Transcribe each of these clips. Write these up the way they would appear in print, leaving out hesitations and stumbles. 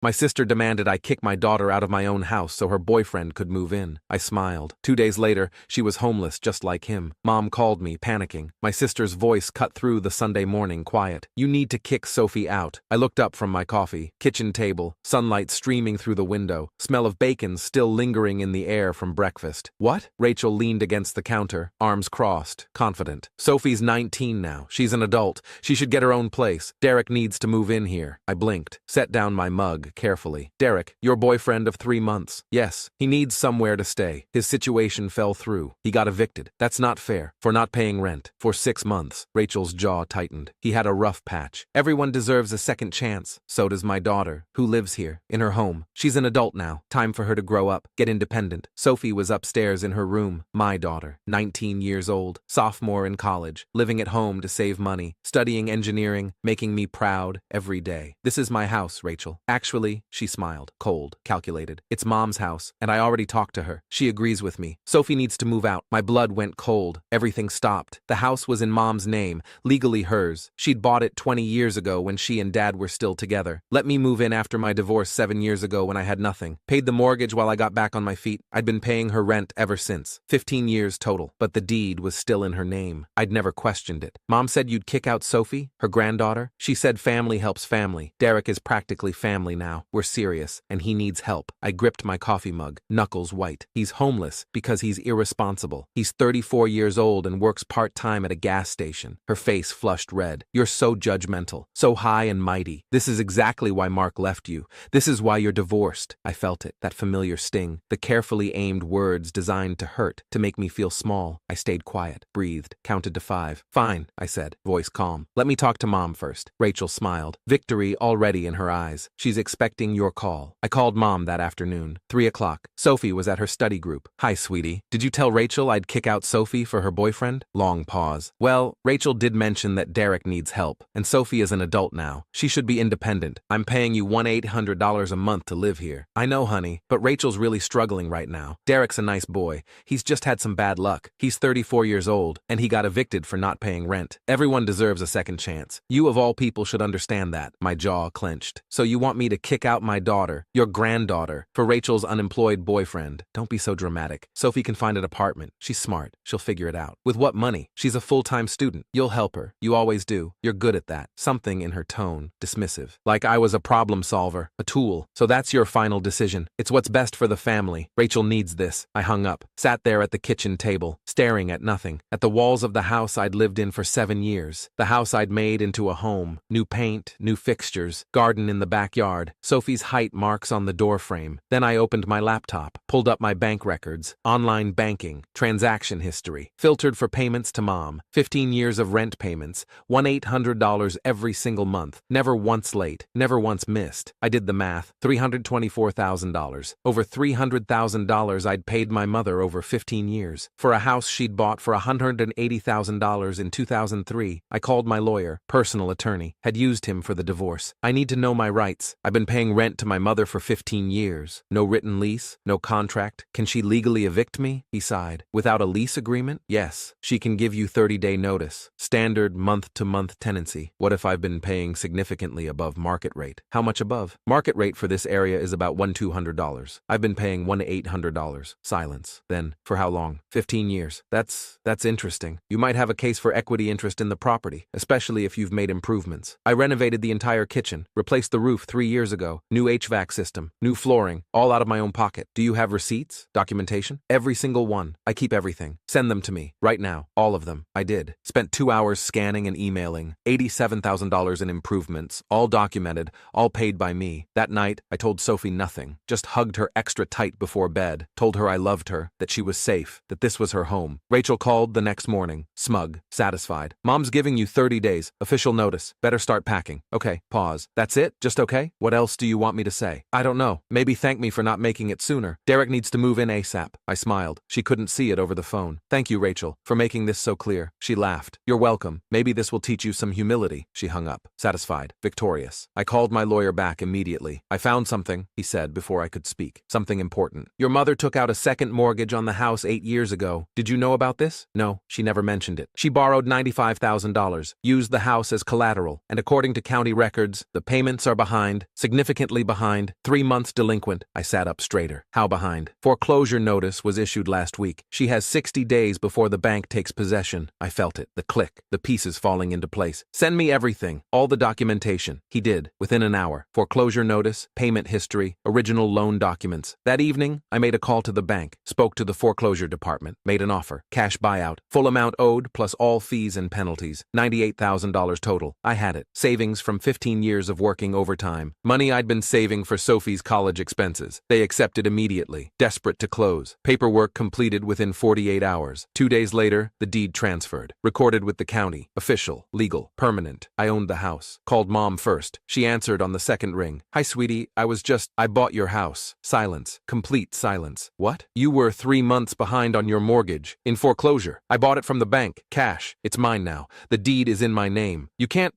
My sister demanded I kick my daughter out of my own house so her boyfriend could move in. I smiled. 2 days later, she was homeless just like him. Mom called me, panicking. My sister's voice cut through the Sunday morning quiet. You need to kick Sophie out. I looked up from my coffee. Kitchen table, sunlight streaming through the window, smell of bacon still lingering in the air from breakfast. What? Rachel leaned against the counter, arms crossed, confident. Sophie's 19 now. She's an adult. She should get her own place. Derek needs to move in here. I blinked, set down my mug carefully. Derek, your boyfriend of 3 months. Yes, he needs somewhere to stay. His situation fell through. He got evicted. That's not fair. For not paying rent. For 6 months. Rachel's jaw tightened. He had a rough patch. Everyone deserves a second chance. So does my daughter, who lives here, in her home. She's an adult now. Time for her to grow up, get independent. Sophie was upstairs in her room. My daughter, 19 years old, sophomore in college, living at home to save money, studying engineering, making me proud every day. This is my house, Rachel. Actually, she smiled, cold, calculated. It's Mom's house, and I already talked to her. She agrees with me. Sophie needs to move out. My blood went cold. Everything stopped. The house was in Mom's name, legally hers. She'd bought it 20 years ago when she and Dad were still together. Let me move in after my divorce 7 years ago when I had nothing. Paid the mortgage while I got back on my feet. I'd been paying her rent ever since. 15 years total. But the deed was still in her name. I'd never questioned it. Mom said you'd kick out Sophie, her granddaughter. She said family helps family. Derek is practically family now. We're serious, and he needs help. I gripped my coffee mug, knuckles white. He's homeless because he's irresponsible. He's 34 years old and works part-time at a gas station. Her face flushed red. You're so judgmental, so high and mighty. This is exactly why Mark left you. This is why you're divorced. I felt it, that familiar sting, the carefully aimed words designed to hurt, to make me feel small. I stayed quiet, breathed, counted to 5. Fine, I said, voice calm. Let me talk to Mom first. Rachel smiled, victory already in her eyes. She's expecting your call. I called Mom that afternoon, 3 o'clock. Sophie was at her study group. Hi, sweetie. Did you tell Rachel I'd kick out Sophie for her boyfriend? Long pause. Well, Rachel did mention that Derek needs help, and Sophie is an adult now. She should be independent. I'm paying you $1,800 a month to live here. I know, honey, but Rachel's really struggling right now. Derek's a nice boy. He's just had some bad luck. He's 34 years old, and he got evicted for not paying rent. Everyone deserves a second chance. You of all people should understand that. My jaw clenched. So you want me to kick out my daughter, your granddaughter, for Rachel's unemployed boyfriend? Don't be so dramatic. Sophie can find an apartment. She's smart. She'll figure it out. With what money? She's a full-time student. You'll help her. You always do. You're good at that. Something in her tone, dismissive. Like I was a problem solver, a tool. So that's your final decision. It's what's best for the family. Rachel needs this. I hung up, sat there at the kitchen table, staring at nothing, at the walls of the house I'd lived in for 7 years, the house I'd made into a home, new paint, new fixtures, garden in the backyard, Sophie's height marks on the doorframe. Then I opened my laptop, pulled up my bank records, online banking, transaction history, filtered for payments to Mom, 15 years of rent payments, $1,800 every single month, never once late, never once missed. I did the math, $324,000. Over $300,000 I'd paid my mother over 15 years. For a house she'd bought for $180,000 in 2003, I called my lawyer, personal attorney, had used him for the divorce. I need to know my rights. I've been paying rent to my mother for 15 years. No written lease, no contract. Can she legally evict me? He sighed. Without a lease agreement? Yes. She can give you 30-day notice. Standard month-to-month tenancy. What if I've been paying significantly above market rate? How much above? Market rate for this area is about $1,200. I've been paying $1,800. Silence. Then, for how long? 15 years. That's interesting. You might have a case for equity interest in the property, especially if you've made improvements. I renovated the entire kitchen, replaced the roof 3 years ago, new HVAC system, new flooring, all out of my own pocket. Do you have receipts? Documentation? Every single one. I keep everything. Send them to me. Right now. All of them. I did. Spent 2 hours scanning and emailing. $87,000 in improvements. All documented. All paid by me. That night, I told Sophie nothing. Just hugged her extra tight before bed. Told her I loved her. That she was safe. That this was her home. Rachel called the next morning. Smug. Satisfied. Mom's giving you 30 days. Official notice. Better start packing. Okay. Pause. That's it? Just okay? What else do you want me to say? I don't know. Maybe thank me for not making it sooner. Derek needs to move in ASAP. I smiled. She couldn't see it over the phone. Thank you, Rachel, for making this so clear. She laughed. You're welcome. Maybe this will teach you some humility. She hung up. Satisfied. Victorious. I called my lawyer back immediately. I found something, he said before I could speak. Something important. Your mother took out a second mortgage on the house 8 years ago. Did you know about this? No, she never mentioned it. She borrowed $95,000, used the house as collateral, and according to county records, the payments are behind, significantly behind, 3 months delinquent. I sat up straighter. How behind? Foreclosure notice was issued last week. She has 60 days before the bank takes possession. I felt it, the click, the pieces falling into place. Send me everything, all the documentation. He did, within an hour. Foreclosure notice, payment history, original loan documents. That evening, I made a call to the bank, spoke to the foreclosure department, made an offer, cash buyout, full amount owed plus all fees and penalties, $98,000 total. I had it. Savings from 15 years of working overtime. Money I'd been saving for Sophie's college expenses. They accepted immediately, desperate to close. Paperwork completed within 48 hours. 2 days later, the deed transferred. Recorded with the county. Official, legal, permanent. I owned the house. Called Mom first. She answered on the second ring. Hi, sweetie. I bought your house. Silence. Complete silence. What? You were 3 months behind on your mortgage. In foreclosure. I bought it from the bank. Cash. It's mine now. The deed is in my name. You can't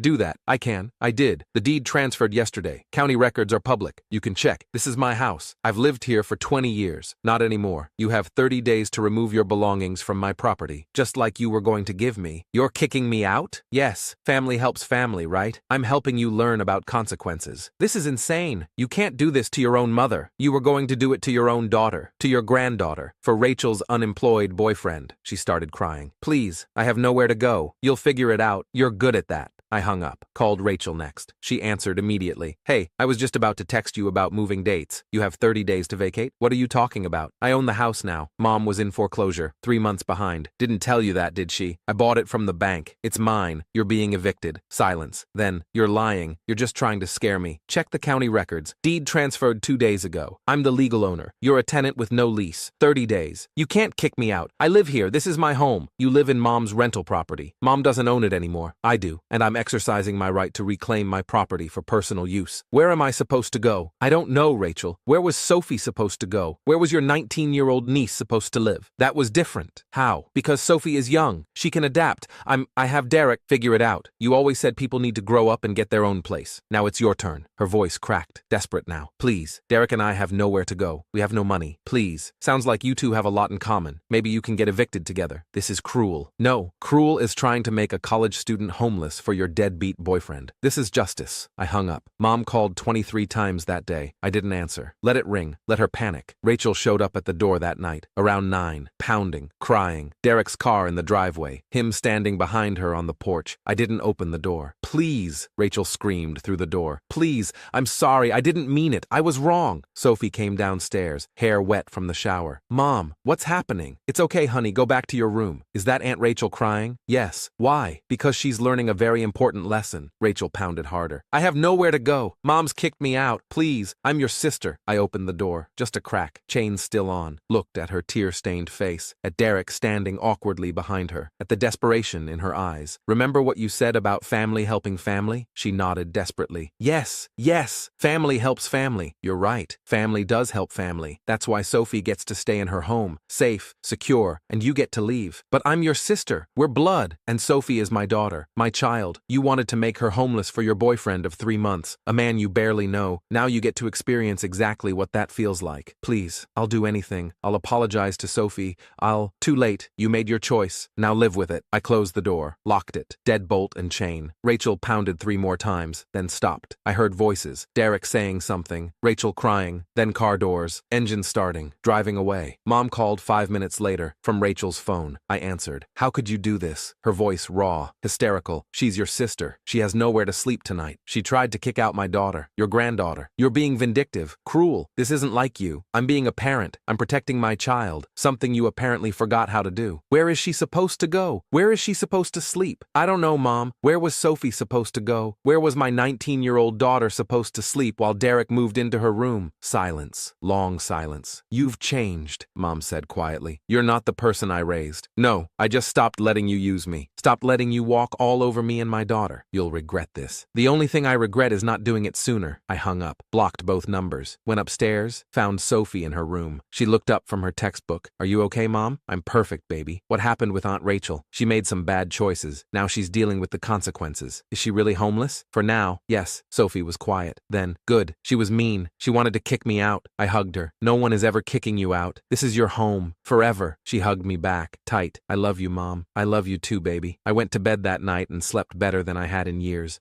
do that. I can. I did. The deed transferred yesterday. County records are public. You can check. This is my house. I've lived here for 20 years. Not anymore. You have 30 days to remove your belongings from my property. Just like you were going to give me. You're kicking me out? Yes. Family helps family, right? I'm helping you learn about consequences. This is insane. You can't do this to your own mother. You were going to do it to your own daughter, to your granddaughter, for Rachel's unemployed boyfriend. She started crying. Please, I have nowhere to go. You'll figure it out. You're good at that. I hung up, called Rachel next. She answered immediately. Hey, I was just about to text you about moving dates. You have 30 days to vacate? What are you talking about? I own the house now. Mom was in foreclosure, 3 months behind. Didn't tell you that, did she? I bought it from the bank. It's mine. You're being evicted. Silence. Then, you're lying. You're just trying to scare me. Check the county records. Deed transferred 2 days ago. I'm the legal owner. You're a tenant with no lease. 30 days. You can't kick me out. I live here. This is my home. You live in Mom's rental property. Mom doesn't own it anymore. I do. And I'm exercising my right to reclaim my property for personal use. Where am I supposed to go? I don't know, Rachel. Where was Sophie supposed to go? Where was your 19-year-old niece supposed to live? That was different. How? Because Sophie is young. She can adapt. I have Derek figure it out. You always said people need to grow up and get their own place. Now it's your turn. Her voice cracked, desperate now. Please. Derek and I have nowhere to go. We have no money. Please. Sounds like you two have a lot in common. Maybe you can get evicted together. This is cruel. No. Cruel is trying to make a college student homeless for your deadbeat boyfriend. This is justice. I hung up. Mom called 23 times that day. I didn't answer. Let it ring. Let her panic. Rachel showed up at the door that night, around 9, pounding, crying. Derek's car in the driveway, him standing behind her on the porch. I didn't open the door. Please, Rachel screamed through the door. Please, I'm sorry. I didn't mean it. I was wrong. Sophie came downstairs, hair wet from the shower. Mom, what's happening? It's okay, honey. Go back to your room. Is that Aunt Rachel crying? Yes. Why? Because she's learning a very important lesson. Rachel pounded harder. I have nowhere to go. Mom's kicked me out. Please, I'm your sister. I opened the door. Just a crack. Chains still on. Looked at her tear-stained face. At Derek standing awkwardly behind her. At the desperation in her eyes. Remember what you said about family helping family? She nodded desperately. Yes. Family helps family. You're right. Family does help family. That's why Sophie gets to stay in her home. Safe, secure, and you get to leave. But I'm your sister. We're blood. And Sophie is my daughter. My child. You wanted to make her homeless for your boyfriend of 3 months, a man you barely know. Now you get to experience exactly what that feels like. Please, I'll do anything. I'll apologize to Sophie. Too late. You made your choice. Now live with it. I closed the door, locked it, deadbolt and chain. Rachel pounded 3 more times, then stopped. I heard voices, Derek saying something, Rachel crying, then car doors, engine starting, driving away. Mom called 5 minutes later, from Rachel's phone. I answered. How could you do this? Her voice raw, hysterical. She's your sister. She has nowhere to sleep tonight. She tried to kick out my daughter, your granddaughter. You're being vindictive, cruel. This isn't like you. I'm being a parent. I'm protecting my child, something you apparently forgot how to do. Where is she supposed to go? Where is she supposed to sleep? I don't know, Mom. Where was Sophie supposed to go? Where was my 19-year-old daughter supposed to sleep while Derek moved into her room? Silence. Long silence. You've changed, Mom said quietly. You're not the person I raised. No, I just stopped letting you use me. Stopped letting you walk all over me and my daughter. You'll regret this. The only thing I regret is not doing it sooner. I hung up, blocked both numbers, went upstairs, found Sophie in her room. She looked up from her textbook. Are you okay, Mom? I'm perfect, baby. What happened with Aunt Rachel? She made some bad choices. Now she's dealing with the consequences. Is she really homeless? For now, yes. Sophie was quiet. Then, good. She was mean. She wanted to kick me out. I hugged her. No one is ever kicking you out. This is your home. Forever. She hugged me back, tight. I love you, Mom. I love you too, baby. I went to bed that night and slept better than I had in years.